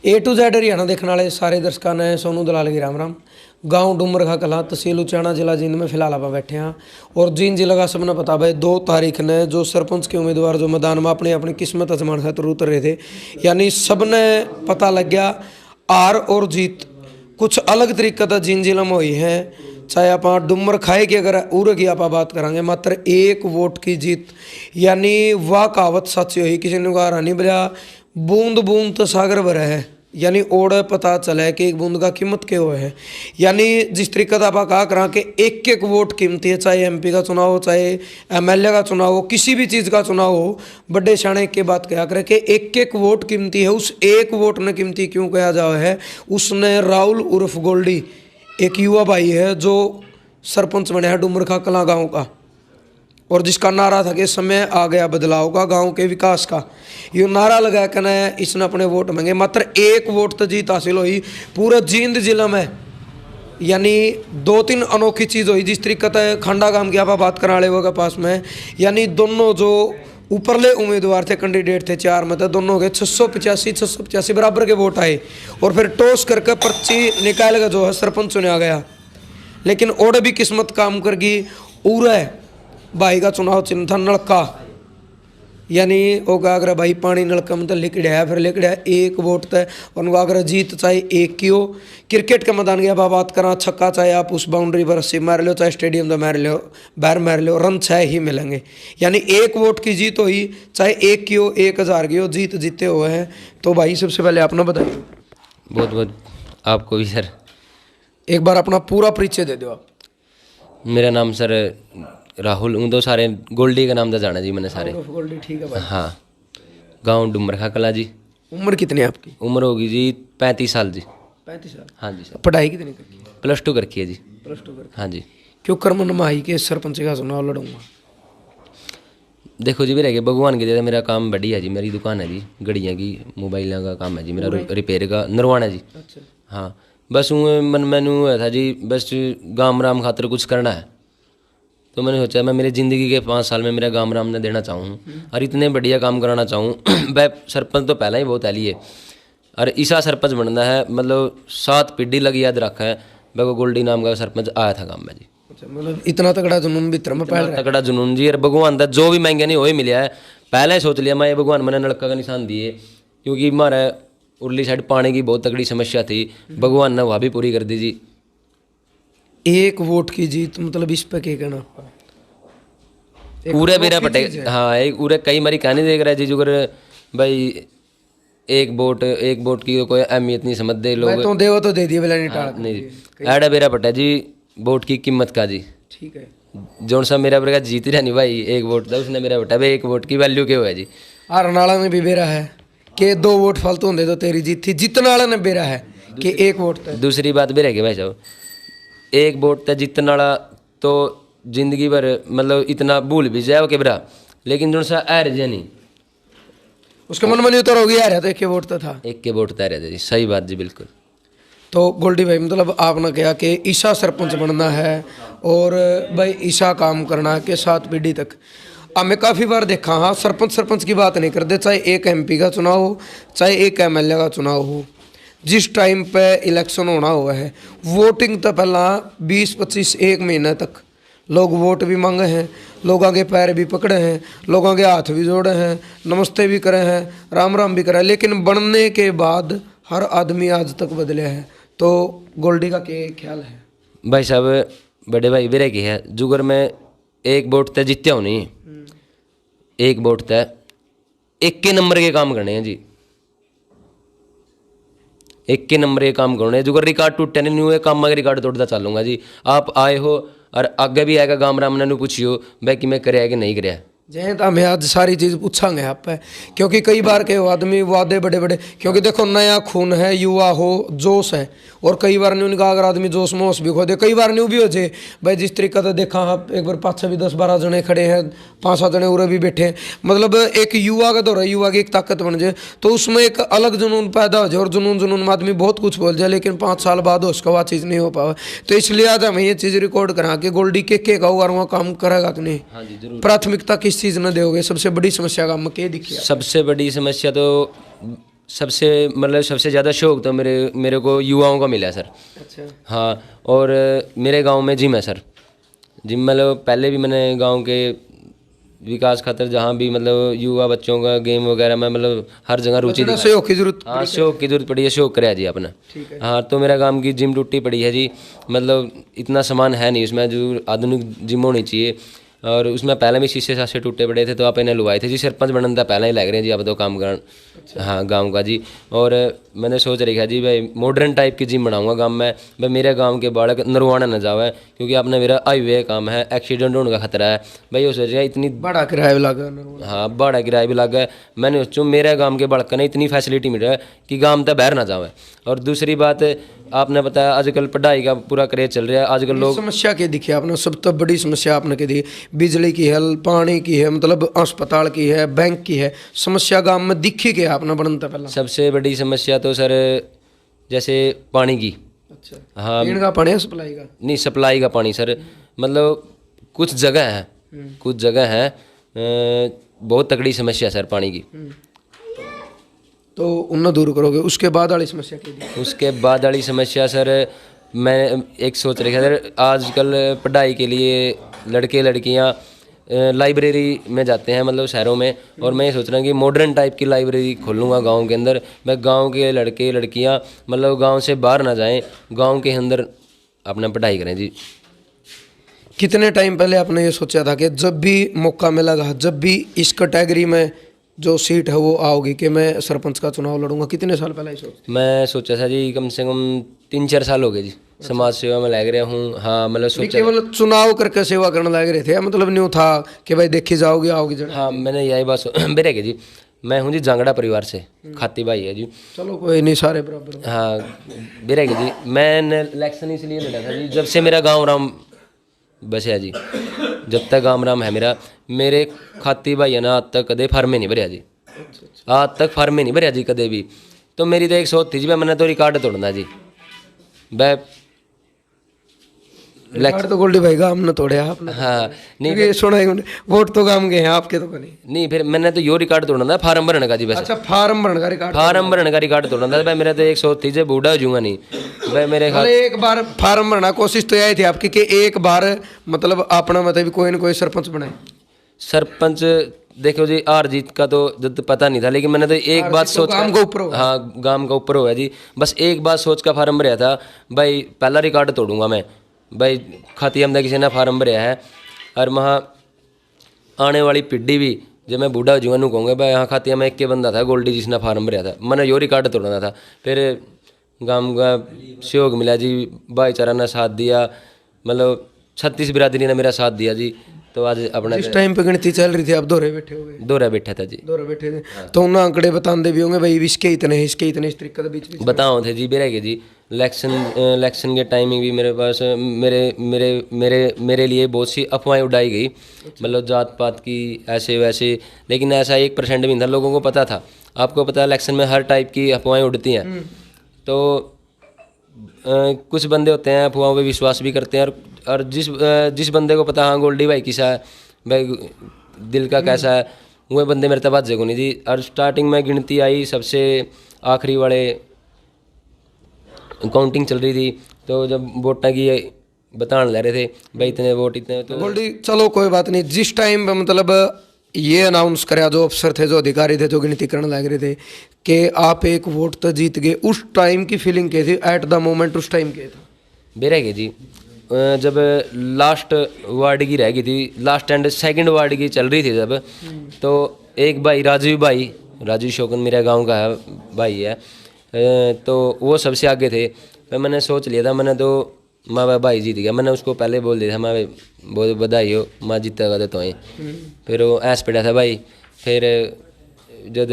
A to Z Haryana देखने वाले सारे दर्शकों ने सोनू दलाल की राम राम। गांव डूमरखा कला तहसील उचाना जिला जींद में फिलहाल आप बैठे हैं और जींद जिला का सबने पता भाई 2 तारीख ने जो सरपंच के उम्मीदवार जो मैदान में अपनी अपनी किस्मत आजमाने खातिर उतर रहे थे, यानी सबने पता लग गया हार और जीत कुछ अलग तरीके का जींद जिला में हुई है। चाहे आप डूमर खाए की अगर उर की आप बात करेंगे मात्र 1 वोट की जीत, यानी वह कहावत सच्ची हुई किसी ने कहा नहीं बोला बूंद बूंद तो सागर भरा है, यानी ओड़ पता चला है कि एक बूंद का कीमत क्या हुआ है। यानी जिस तरीके का आप कहा करा कि एक एक वोट कीमती है, चाहे एमपी का चुनाव हो चाहे एमएलए का चुनाव हो किसी भी चीज़ का चुनाव हो, बड़े शाणे के बात कहा करे कि एक एक वोट कीमती है। उस एक वोट ने कीमती क्यों कहा जाए है, उसने राहुल उर्फ गोल्डी एक युवा भाई है जो सरपंच बने हैं डूमरखा कला गाँव का, और जिसका नारा था कि समय आ गया बदलाव का गांव के विकास का। ये नारा लगा कर इसने अपने वोट मांगे, मात्र 1 वोट तो जीत हासिल हुई पूरे जींद जिला में। यानी 2-3 अनोखी चीज़ हुई जिस तरीके से खंडा गांव की आप बात कराने वाले के पास में, यानी दोनों जो ऊपरले उम्मीदवार थे कैंडिडेट थे 4 में तो दोनों के 685 बराबर के वोट आए और फिर टॉस करके पर्ची निकाल के जो है सरपंच चुना गया। लेकिन और भी किस्मत काम कर गई। उरे भाई का चुनाव चिन्ह था नलका, यानी वो अगर भाई पानी नलका में तो लिख दिया फिर लिख दिया 1 वोट तय उनको अगर जीत चाहे 1 की हो। क्रिकेट के मैदान की आप बात करा छक्का चाहे आप उस बाउंड्री पर रस्सी मार लो चाहे स्टेडियम में मार लो बाहर मार लो रन 6 ही मिलेंगे। यानी 1 वोट की जीत हुई चाहे 1 की हो 1000 की हो, जीत जीते हुए हैं। तो भाई सबसे पहले अपना बताइए। बहुत बहुत आपको भी सर। एक बार अपना पूरा परिचय दे दो आप। मेरा नाम सर राहुल उन सारे गोल्डी का नाम तो जाना जी मैंने सारे। गोल्डी ठीक है भाई। हाँ, गांव डूमरखा कला जी। उम्र कितनी है आपकी? उम्र होगी जी 35 साल जी। 35 साल। हाँ जी सर। पढ़ाई कितनी करकी है? +2 करकी है जी। +2 कर। हाँ जी। क्यों कर्मन माही के सरपंच का चुनाव लड़ूंगा? देखो जी मेरे भगवान की दे मेरा काम बढ़िया जी, मेरी दुकान है जी घड़ियाँ की मोबाइलों का काम है जी मेरा, रिपेयर का नरवाना जी। अच्छा। हाँ बस मन मैनू था जी बस गाम राम खातर कुछ करना है, तो मैंने सोचा मैं मेरी ज़िंदगी के 5 साल में मेरा गाम राम ने देना चाहूँ और इतने बढ़िया काम कराना चाहूँ। वह सरपंच तो पहला ही बहुत है लिए और ईसा सरपंच बनना है, मतलब 7 पीढ़ी लगी याद रखा है। वह को गोल्डी नाम का सरपंच आया था गाँव में जी। अच्छा, मतलब इतना तगड़ा जुनून भीतर में पहले तगड़ा जुनून जी। और भगवान का जो भी महंगे नहीं वही मिला है। पहले ही सोच लिया मैं ये भगवान मैंने नलका का निशान दिए, क्योंकि हमारा उरली साइड पानी की बहुत तगड़ी समस्या थी, भगवान ने वह भी पूरी कर दी जी। 1 वोट की जीत मतलब इस पे क्या कहना आपका? पूरे मेरा पटे। हाँ एक पूरे कई बारी कहानी देख रहा है जी जुगर भाई 1 वोट की कोई अहमियत नहीं समझते लोग। तो देवो तो दे दिए बेला नहीं टाल नहीं एड़ा मेरा पटा जी वोट की कीमत का जी। ठीक है। जौन सा मेरा बरगा जीत रहा नहीं भाई 1 वोट था, उसने मेरा बटा भाई 1 वोट की वैल्यू क्या हुआ जी। नाला में भी बेरा है कि 2 वोट फालतू होंगे तो तेरी जीत थी, जितने वाला ने बेरा है कि 1 वोट था। दूसरी बात भी रहेगी भाई साहब 1 वोट था जितने वाला तो जिंदगी भर मतलब इतना भूल भी जाए कि बरा, लेकिन जो सा आ रहा नहीं उसके मन में नहीं उतर होगी यार, तो 1 वोट तो था। 1 वोट तय रहते जी। सही बात जी बिल्कुल। तो गोल्डी भाई मतलब आपने कहा कि ईशा सरपंच बनना है और भाई ईशा काम करना है कि 7 पीढ़ी तक। हमें काफ़ी बार देखा, हाँ सरपंच की बात नहीं करते, चाहे एक एमपी का चुनाव हो चाहे एक एमएलए का चुनाव हो, जिस टाइम पे इलेक्शन होना हुआ है वोटिंग तो पहला 20-25 1 महीने तक लोग वोट भी मांगे हैं, लोगों के पैर भी पकड़े हैं, लोगों के हाथ भी जोड़े हैं, नमस्ते भी करे हैं, राम राम भी करे, लेकिन बनने के बाद हर आदमी आज तक बदले हैं। तो गोल्डी का क्या ख्याल है? भाई साहब बड़े भाई बेरे की है जुगर में 1 वोट तय जीत्या हो नहीं, 1 वोट तय 1 के नंबर के काम करने हैं जी। 1 के नंबर के काम करने हैं जुगर रिकॉर्ड टूटे नहीं हुए काम में रिकॉर्ड तोड़ता चलूंगा जी। आप आए हो और आगे भी आएगा गाम राम ने पूछियो भाई कि मैं कराया कि नहीं कराया। जय तो हमें आज सारी चीज़ पूछांगे आप पे, क्योंकि कई बार के आदमी वादे बड़े बड़े, क्योंकि देखो नया खून है, युवा हो, जोश है, और कई बार नहीं उनका अगर आदमी जोश मोश भी खो दे, कई बार नहीं भी हो जाए भाई। जिस तरीका से देखा आप एक बार पाछे भी 10-12 जने खड़े हैं, 5-7 जने उरे भी बैठे हैं, मतलब एक युवा का दौर है, युवा की एक ताकत बन जाए तो उसमें एक अलग जुनून पैदा हो जाए, और जुनून में आदमी बहुत कुछ बोल जाए, लेकिन 5 साल बाद उसका वह चीज़ नहीं हो पावा। तो इसलिए आज हमें ये चीज़ रिकॉर्ड करा कि गोल्डी के का वहाँ काम करेगा कि नहीं, प्राथमिकता किस चीज़ ने दोगे, सबसे बड़ी समस्या का मके दिखी? सबसे बड़ी समस्या तो सबसे मतलब सबसे ज़्यादा शौक तो मेरे को युवाओं का मिला सर। अच्छा। हाँ, और मेरे गांव में जिम है सर। जिम मतलब पहले भी मैंने गांव के विकास खातर जहाँ भी मतलब युवा बच्चों का गेम वगैरह में मतलब हर जगह रुचि थोड़ा दिखाई। सहयोग की जरूरत हाँ, शौक की जरूरत पड़ी है, शौक कराया जी अपना। ठीक है। हाँ, तो मेरा काम की जिम टूटी पड़ी है जी। मतलब इतना सामान है नहीं उसमें जो आधुनिक जिम होनी चाहिए, और उसमें पहले भी शीशे साशे टूटे पड़े थे तो आप इन्हें लुवाए थे जी। सरपंच बनने था पहले ही लग रहे हैं जी अब तो काम करन। हाँ, गांव का जी। और मैंने सोच रखा जी भाई मॉडर्न टाइप की जिम बनाऊंगा गांव में, भाई मेरे गांव के बालक नरवाना न जावे, क्योंकि आपने मेरा हाईवे काम है, एक्सीडेंट होने का खतरा है भाई। वो सोच रहा इतनी बड़ा किराया भी लगा। हाँ बड़ा किराया भी लग है। मैंने सोचूँ मेरे गांव के बालक ने इतनी फैसिलिटी मिल रहा है कि गांव तक बाहर ना जावे। और दूसरी बात आपने बताया आजकल पढ़ाई का पूरा क्रेज चल रहा है, आजकल लोग समस्या के दिखी आपने, सबसे बड़ी समस्या आपने के दी बिजली की है, पानी की है, मतलब अस्पताल की है, बैंक की है, समस्या गांव में दिखी के आपने बनता पहला। सबसे बड़ी समस्या तो सर जैसे पानी की। अच्छा। हाँ, पीने का पानी है, सप्लाई का नहीं सप्लाई का पानी सर। मतलब कुछ जगह है, कुछ जगह है बहुत तगड़ी समस्या सर पानी की। तो उन्हें दूर करोगे, उसके बाद वाली समस्या की दी। उसके बाद वाली समस्या सर मैं एक सोच रखा सर, आजकल पढ़ाई के लिए लड़के लड़कियां लाइब्रेरी में जाते हैं मतलब शहरों में, और मैं ये सोच रहा हूँ कि मॉडर्न टाइप की लाइब्रेरी खोलूँगा गांव के अंदर। मैं गांव के लड़के लड़कियां मतलब गांव से बाहर ना जाएं, गांव के अंदर अपना पढ़ाई करें जी। कितने टाइम पहले आपने ये सोचा था कि जब भी मौका मिलेगा, जब भी इस कैटेगरी में जो सीट है वो आओगी कि मैं सरपंच का चुनाव लड़ूंगा, कितने साल पहले ही सोचा? मैं सोचा था जी कम से कम 3-4 साल हो गए जी समाज सेवा में लग रहा हूँ। हाँ मतलब नहीं सोचा। केवल चुनाव करके सेवा करने लग रहे थे, मतलब न्यू था कि भाई देखी जाओगी आओगी जरा? हाँ, मैंने यही बात मेरे के जी, मैं हूँ जी जांगड़ा परिवार से, खाती भाई है जी। चलो कोई नहीं, सारे बराबर। हाँ मेरे के जी, मैंने इलेक्शन इसलिए लड़ा था जी जब से मेरा गांव राम बसया जी, जब तक गांव राम है मेरा, मेरे खाती भाई है ना आज तक कदे फार्म में नहीं भरया जी, आज तक फार्म में नहीं भरया जी कदे भी। तो मेरी तो एक सोच थी जी मैंने तो रिकॉर्ड तोड़ना जी। मैं रिकॉर्ड तो गोल्डी भाई का हमने तोड़े आपने। हाँ नहीं क्योंकि सुना ही हमने, वोट तो काम गए हैं आपके तो बने नहीं, फिर मैंने तो यो रिकॉर्ड तोड़ना था फार्म भरने का जी। बस अच्छा, फार्म भरने का रिकॉर्ड। फार्म भरने का रिकॉर्ड तोड़ना था भाई। मेरा तो एक सोच थी जो बूढ़ा हो जाऊंगा नहीं भाई मेरे अरे एक बार फार्म भरना, कोशिश तो यही थी आपकी कि एक बार मतलब अपना मतलब कोई ना कोई सरपंच बनाए। सरपंच देखो जी हार जीत का तो जब पता नहीं था, लेकिन मैंने तो एक बात सोच गांव का ऊपर हो। हाँ गांव का ऊपर हुआ जी। बस एक बात सोच का फार्म भरया था भाई, पहला रिकॉर्ड तोड़ूंगा मैं भाई। खाती हमदा किसी ने फार्म भरया है, और वहाँ आने वाली पीढ़ी भी जब मैं बूढ़ा हो जाऊंगा नू कहूँगा भाई यहाँ खाती में एक के बंदा था गोल्डी जिसने फार्म भरया था, मैंने यो रिकॉर्ड तोड़ना था। फिर गांव का सहयोग मिला जी, भाईचारा ने साथ दिया, मतलब 36 बिरादरी ने मेरा साथ दिया जी। तो आज अपना जिस टाइम पे गिनती चल रही थी आप दोहरे बैठे हो गए? दौरा बैठा था जी। दोहरे बैठे थे तो उन्हें आंकड़े बताते भी होंगे भाई इसके इतने इस तरीके के बीच बताओ थे जी बेरा के जी। इलेक्शन के टाइमिंग भी मेरे पास मेरे मेरे मेरे मेरे लिए बहुत सी अफवाहें उड़ाई गई, मतलब जात पात की ऐसे वैसे, लेकिन ऐसा 1% भी नहीं था, लोगों को पता था। आपको पता है इलेक्शन में हर टाइप की अफवाहें उड़ती हैं, तो कुछ बंदे होते हैं अफवाहों पे विश्वास भी करते हैं, और जिस बंदे को पता हाँ गोल्डी भाई किसा है भाई दिल का कैसा है, वो बंदे मेरे तक बात जगो नहीं थी। और स्टार्टिंग में गिनती आई सबसे आखिरी वाले काउंटिंग चल रही थी, तो जब वोटा की बताने ले रहे थे भाई इतने वोट इतने, तो गोल्डी चलो कोई बात नहीं। जिस टाइम पे मतलब ये अनाउंस कराया, जो अफसर थे जो अधिकारी थे जो गिनती करने लग रहे थे कि आप एक वोट तो जीत गए, उस टाइम की फीलिंग क्या थी एट द मोमेंट? उस टाइम क्या था? बेरा के जी जब लास्ट वार्ड की रह गई थी, लास्ट एंड सेकंड वार्ड की चल रही थी जब, तो एक भाई राजू शोकन मेरा गांव का है भाई है, तो वो सबसे आगे थे। फिर मैंने सोच लिया था, मैंने तो माँ भाई जीत गया, मैंने उसको पहले बोल दिया था माँ बहुत बधाई हो माँ जीतेगा तो ही। फिर वो ऐस पड़ा था भाई। फिर जब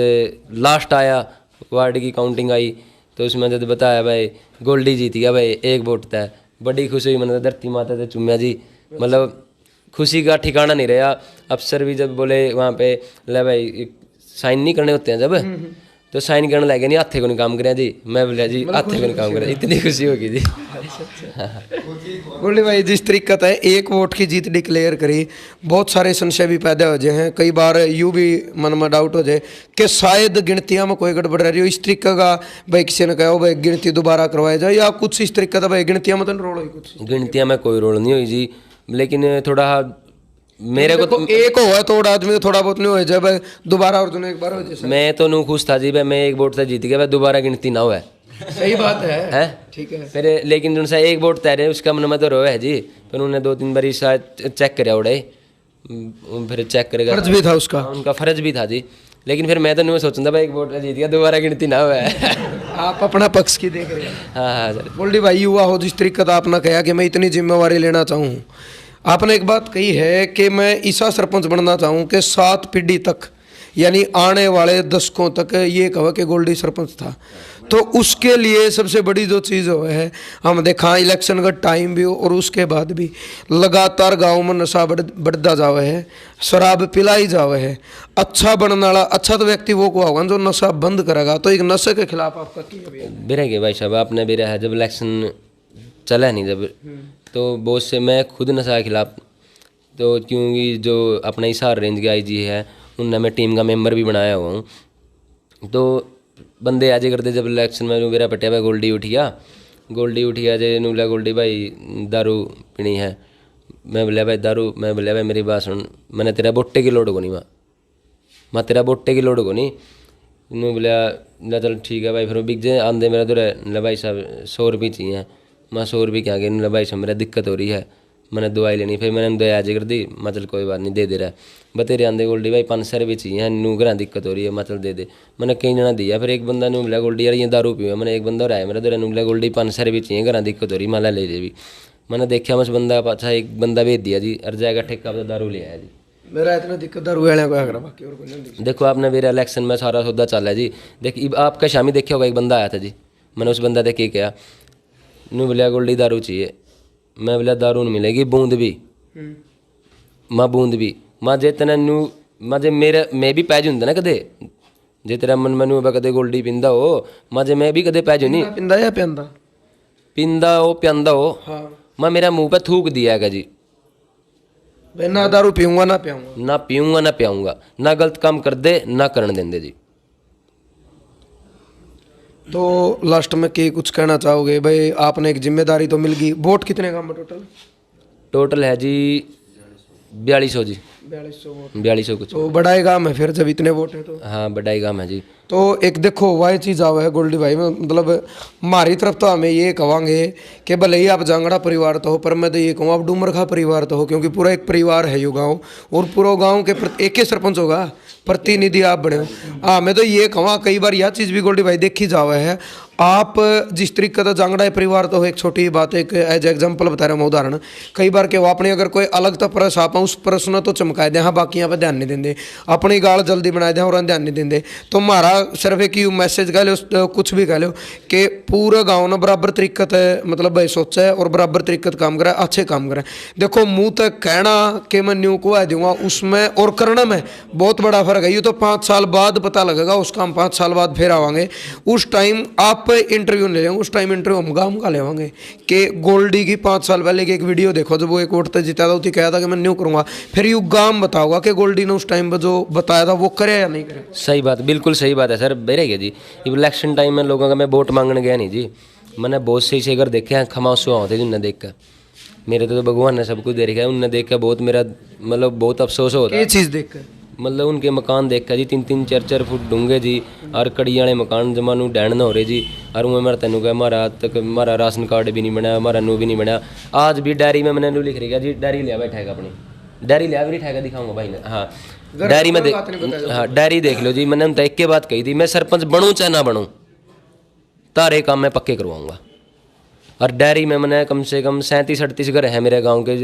लास्ट आया वार्ड की काउंटिंग आई, तो उसमें जब बताया भाई गोल्डी जीत गया भाई, एक वोट था, बड़ी खुशी हुई। मैंने धरती माता से चूम्या जी, मतलब खुशी का ठिकाना नहीं रहा। अफसर भी जब बोले वहाँ पे ले भाई साइन नहीं करने होते हैं जब, तो साइन करने लगे नहीं, हाथे को नहीं काम कराया जी। मैं बोलिया जी हाथे को नहीं काम कराया, इतनी खुशी होगी जी। गोल्डी भाई जिस तरीके से एक वोट की जीत डिक्लेयर करी, बहुत सारे संशय भी पैदा हो जाए हैं, कई बार यूँ भी मन में डाउट हो जाए कि शायद गिनतियाँ में कोई गड़बड़ रह रही हो। इस तरीके का भाई किसी ने कहा भाई गिनती दोबारा करवाया जाए, या कुछ इस तरीके का भाई गिनतियाँ में तो रोल हुई कुछ? गिनतियाँ में कोई रोल नहीं हुई जी, लेकिन थोड़ा मेरे को एक हो थोड़ा आदमी तो थोड़ा बहुत नहीं हो जाए भाई, दोबारा और एक बार हो जाए। मैं तो नू खुश था जी भाई, मैं एक वोट से जीत गया भाई, दोबारा गिनती ना हुआ। सही बात है, ठीक है। फिर लेकिन उनसे एक वोट तय रहे, उसका मन में तो रोया है जी। फिर उन्होंने 2-3 बार शायद चेक कराया उड़े, फिर चेक करेगा, फर्ज भी था उसका, उनका फर्ज भी था जी। लेकिन फिर मैं तो नहीं सोचता भाई एक वोट से जीत गया, दोबारा गिनती ना हुआ है। आप अपना पक्ष की देख रहे हैं। हाँ सर। गोल्डी भाई युवा हो जिस तरीके का आपने कहा कि मैं इतनी जिम्मेवारी लेना चाहूँ, आपने एक बात कही है कि मैं ऐसा सरपंच बनना चाहूँ कि 7 पीढ़ी तक यानी आने वाले दशकों तक ये कहो कि गोल्डी सरपंच था। तो उसके लिए सबसे बड़ी जो चीज़ हो है, हम देखा इलेक्शन का टाइम भी हो और उसके बाद भी लगातार गांव में नशा बढ़ता जावे है, शराब पिलाई जावे है। अच्छा बनने वाला अच्छा तो व्यक्ति वो को होगा जो नशा बंद करेगा। तो एक नशे के खिलाफ आपका क्या? बिरे के भाई साहब आपने भी रहा, जब इलेक्शन चला नहीं जब, तो बहुत से मैं खुद नशा के खिलाफ, तो क्योंकि जो अपना हिसार रेंज के IG है उनने मैं टीम का मेंबर भी बनाया हुआ हूँ। तो बंदे आज करते जब इलेक्शन में मेरा पटिया भाई गोल्डी उठिया जे नूला गोल्डी भाई दारू पीनी है। मैं बोलिया भाई दारू, मैं बोलिया भाई मेरी बात सुन, मैंने तेरा बोटे की लोड को नहीं, माँ तेरा बोटे की लोड को नहीं। नू बोलिया चल ठीक है भाई। फिर बिक जे आंदे मेरा तो भाई साहब 100 रुपये चाहिए। मैं 100 रुपये क्या गया भाई साहब मेरा दिक्कत हो रही है, मैंने दवाई लेनी। फिर मैंने दवाई आज कर दी, मैं चल कोई बात नहीं दे रहा। बतेरे आंदे गोल्डी भाई 500 रुपये चाहिए, नू घर दिक्कत हो रही है, मैं चल दे। मैंने कई जना दिया। फिर एक बंदा नू मिला गोल्डी यार ये दारू पीवा, मैंने एक बंदा रहा मेरा तो नू मिला गोल्डी 500 रुपये चाहिए, घर दिक्कत हो रही, माला ले भी। मैंने देखा मैं उस बंदा पाछा एक बंदा भेज दिया जी, और जाएगा ठेका पर दारू ले आया जी। मेरा इतना दिक्कत दारू वाले को है, बाकी और कोई नहीं। देखो आपने मेरा इलेक्शन में सारा सौदा चल है जी। देखिए आपका शामी देखा होगा एक बंदा आया था जी, मैंने उस बंदा देख के क्या नू बोलिया गोल्डी दारू चाहिए। मैं बोलिया दारू नहीं मिलेगी, बूंद भी माँ बूंद भी माँ जे तेना नू माँ जे मेरा मैं भी पैज हूँ ना कदे, जे तेरा मन मैनू कदे गोल्डी पिंदा हो माँ जे मैं भी कदे पैज नहीं पिंदा या पिंदा पिंदा हो पिंदा हो। हाँ। माँ मेरा मुंह पे थूक दिया है जी, मैं ना दारू पीऊंगा ना पियाऊंगा, ना पीऊंगा ना पियाऊंगा, ना गलत काम कर दे ना करने देंगे जी। तो लास्ट में के कुछ कहना चाहोगे भाई? आपने एक जिम्मेदारी तो मिल गई। वोट कितने का टोटल है जी 4200 जी, 4200 वोट। 4200 कुछ। तो बड़ा ही काम है फिर जब इतने वोट है तो। हाँ बड़ा ही काम है जी। तो एक देखो वह चीज़ आवा है गोल्डी भाई में, मतलब हमारी तरफ तो हमें ये कहेंगे कि भले ही आप जांगड़ा परिवार तो हो, पर मैं तो ये कहूँ आप डूमरखा परिवार तो हो, क्योंकि पूरा एक परिवार है यो गाँव, और पूरा गाँव के एक ही सरपंच होगा, प्रतिनिधि आप बने हो। हाँ मैं तो ये कहूँ कई बार यह चीज़ भी गोल्डी भाई देखी जावा है, आप जिस तरीके का जांगड़ा परिवार तो हो, एक छोटी बात एक एज एग्जाम्पल बता रहा हूँ उदाहरण, कई बार के वो अपने अगर कोई अलग तो प्रस आप उस प्रश्न तो चमका दे, हाँ बाकी यहाँ पर ध्यान नहीं देंगे, अपनी गाल जल्दी बना दे और ध्यान नहीं देंगे। तो हमारा सिर्फ एक मैसेज कह लो कुछ भी कह लो कि पूरा गाँव ना बराबर तरीकत मतलब भाई सोचा है और बराबर तरीकत काम करे, अच्छे काम करे। देखो मुँह तक कहना कि मैं न्यू को आ दूंगा उसमें और करना में बहुत बड़ा फर्क है। ये तो 5 साल बाद पता लगेगा, उसका हम 5 साल बाद फिर आवांगे, उस टाइम आप इंटरव्यू ले लेंगे, उस टाइम इंटरव्यू हम का लेवांगे कि गोल्डी की 5 साल पहले की एक वीडियो देखो जब वो एक वोट तक जीता था, कहा था कि मैं न्यू करूंगा, फिर यू गाम बताओगा कि गोल्डी ने उस टाइम पर जो बताया था वो करे या नहीं करे। सही बात, बिल्कुल सही बात है सर। बेरेगा जी इलेक्शन टाइम में लोगों का मैं वोट मांगने गया नहीं जी, मैंने बहुत सही से अगर देखे हैं खमा सुहा होते जिनने देख कर, मेरे तो भगवान ने सब कुछ दे रखा है, उनने देख कर बहुत मेरा मतलब बहुत अफसोस होता है। ये चीज़ देख कर मतलब उनके मकान देखा जी 3-3 4-4 फुट डूंगे जी, और कड़ी वाले मकान जमानू डैन न हो रहे जी। और मैं मेरा तेनू कहा हमारा तक हमारा राशन कार्ड भी नहीं बना, हमारा नू भी नहीं बना। आज भी डायरी में मैंने नू लिख रही जी, डायरी लिया बैठा है अपनी, डायरी लिया भी ठेका दिखाऊंगा भाई ने। हाँ डायरी में देख, हाँ डायरी देख लो जी। मैंने उनका एक के बात कही थी, मैं सरपंच बनूँ चाहे ना बनूँ तारे काम मैं पक्के करवाऊँगा। और डायरी में मैंने कम से कम 37-38 घर है मेरे गांव के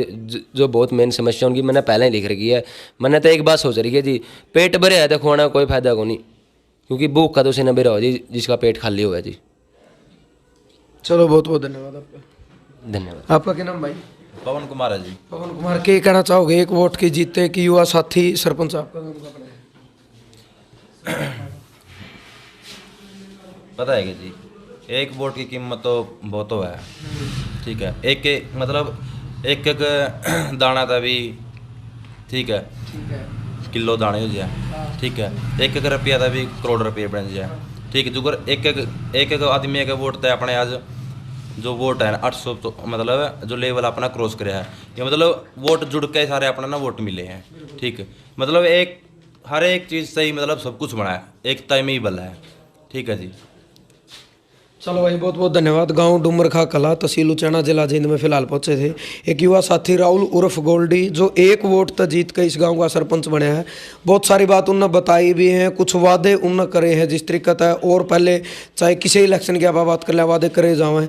जो बहुत मेन समस्या उनकी मैंने पहले ही लिख रखी है। मैंने तो एक बात सोच रही है जी, पेट भरे है तो खोना कोई फायदा को नहीं, क्योंकि भूख का तो उसे न बेरा हो जी जिसका पेट खाली हुआ है जी। चलो बहुत बहुत धन्यवाद आपका। धन्यवाद। आपका क्या नाम भाई? पवन कुमार है जी। पवन कुमार, के कहना चाहोगे एक वोट की जीते कि युवा साथी सरपंच आपका? पता है कि जी, एक वोट की कीमत तो बहुत है, ठीक है। एक एक मतलब एक एक दाना था भी, ठीक है, किलो दाने हो जाए, ठीक है। एक एक रुपया था भी करोड़ रुपये बन जाए, ठीक है। जुगर एक एक आदमी का वोट था अपने आज जो वोट है 800 तो मतलब जो लेवल अपना क्रॉस कराया है, ये मतलब वोट जुड़ के सारे अपना ना वोट मिले हैं, ठीक है। मतलब एक हर एक चीज़ सही मतलब सब कुछ बना है, एकता में ही बल है, ठीक है जी। चलो भाई बहुत बहुत धन्यवाद। गांव डूमरखा कला तहसील उचैना जिला जींद में फिलहाल पहुंचे थे एक युवा साथी राहुल उर्फ गोल्डी, जो एक वोट तक जीत के इस गांव का सरपंच बने हैं। बहुत सारी बात उनने बताई भी हैं, कुछ वादे उनने करे हैं जिस तरीके है, और पहले चाहे किसी इलेक्शन की आप बात कर लें, वादे करे जाए।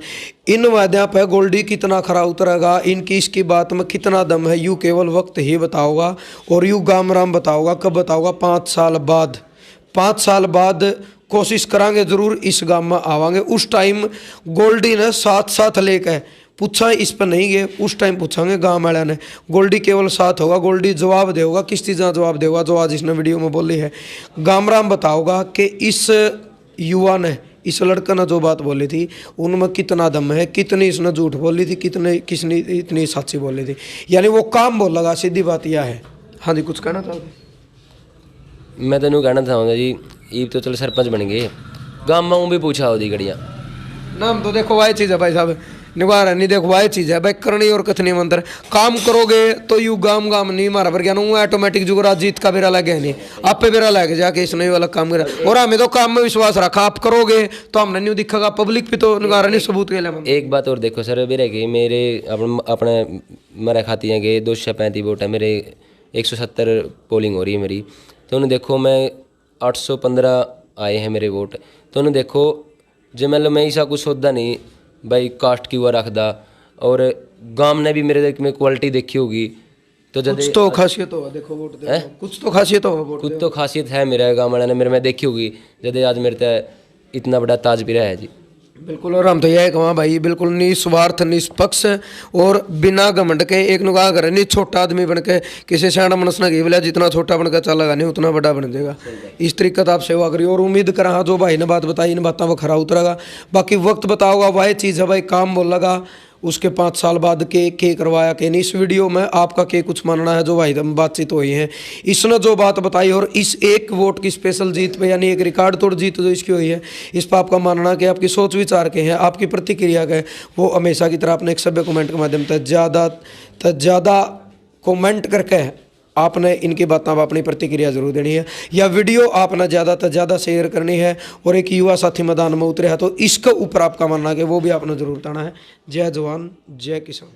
इन वाद्यों पर गोल्डी कितना खरा उतरेगा, इनकी इसकी बात में कितना दम है, यूँ केवल वक्त ही बताओगा। और यूँ गाम राम बताओगा, कब बताओगा? 5 साल बाद। 5 साल बाद कोशिश करांगे जरूर इस गांव में आवांगे। उस टाइम गोल्डी ने साथ साथ लेकर पूछा, इस पर नहीं गए, उस टाइम पूछांगे गांव वाले ने। गोल्डी केवल साथ होगा, गोल्डी जवाब देगा, किस चीज़ का जवाब देगा जो आज इसने वीडियो में बोली है। गामराम बताओगा कि इस युवा ने, इस लड़का ने जो बात बोली थी उनमें कितना दम है, कितनी इसने झूठ बोली थी, किसने इतनी सच्ची बोली थी, यानी वो काम बोलेगा। सीधी बात यह है। हाँ जी, कुछ कहना चाहोगे? मैं तेन कहना चाहूँगा जी, ईब तो चल सरपंच बन गए, गाँव में भी पूछा होती गड़िया नाम तो देखो वाई चीज़ है भाई साहब, निवार है नहीं, देखो वाई चीज़ है भाई, करनी और कथनी मंत्र। काम करोगे तो यू गाम गाम नहीं मारा पर क्या ना, ऑटोमेटिक जुगरा जीत का बेरा लगे नहीं, आप पे बेरा लगे जाके इसने वाला काम करा। और हमें तो काम में विश्वास रखा, आप करोगे तो हमने नहीं दिखेगा, पब्लिक भी तो निगारा नहीं सबूत के लिए। एक बात और देखो सर, मेरे के मेरे अपने मेरे खाती हैं कि 235 वोट है मेरे, 170 पोलिंग हो रही है मेरी। तो उन्हें देखो मैं 815 आए हैं मेरे वोट। तो उन्हें देखो जो मतलब मैं ऐसा कुछ सोचता नहीं भाई कास्ट की हुआ रखदा, और गांव ने भी मेरे में क्वालिटी देखी होगी। तो जब कुछ तो खासियत होगा, देखो वोट देखो, कुछ तो खासियत होगा वोट, कुछ तो खासियत है मेरे गाँव वाले ने मेरे में देखी होगी, जब आज मेरे तक इतना बड़ा ताज भी रहा है जी। बिल्कुल। और हम तो यह कहवा भाई, बिल्कुल निस्वार्थ निष्पक्ष और बिना घमंड के, एक नुका करे नहीं छोटा आदमी बन के किसी सियाणा मनस ना बोला जितना छोटा बनकर चलेगा नहीं उतना बड़ा बन जाएगा। इस तरीके से आप सेवा करिए और उम्मीद करा हाँ जो भाई ने बात बताई इन बातों पर खरा उतरेगा। बाकी वक्त बताओगा, वह चीज़ है भाई, काम बोलेगा उसके 5 साल बाद के करवाया के नहीं। इस वीडियो में आपका के कुछ मानना है जो भाई बातचीत हुई है, इसने जो बात बताई और इस एक वोट की स्पेशल जीत पे, यानी एक रिकॉर्ड तोड़ जीत जो इसकी हुई है, इस पर आपका मानना कि आपकी सोच विचार के हैं, आपकी प्रतिक्रिया के, वो हमेशा की तरह अपने एक सभ्य कमेंट के माध्यम से ज़्यादा कमेंट करके आपने इनकी बातों पर अपनी प्रतिक्रिया जरूर देनी है, या वीडियो आपने ज़्यादा से ज़्यादा शेयर करनी है। और एक युवा साथी मैदान में उतरे है तो इसके ऊपर आपका मानना है कि वो भी आपने जरूर बताना है। जय जवान जय किसान।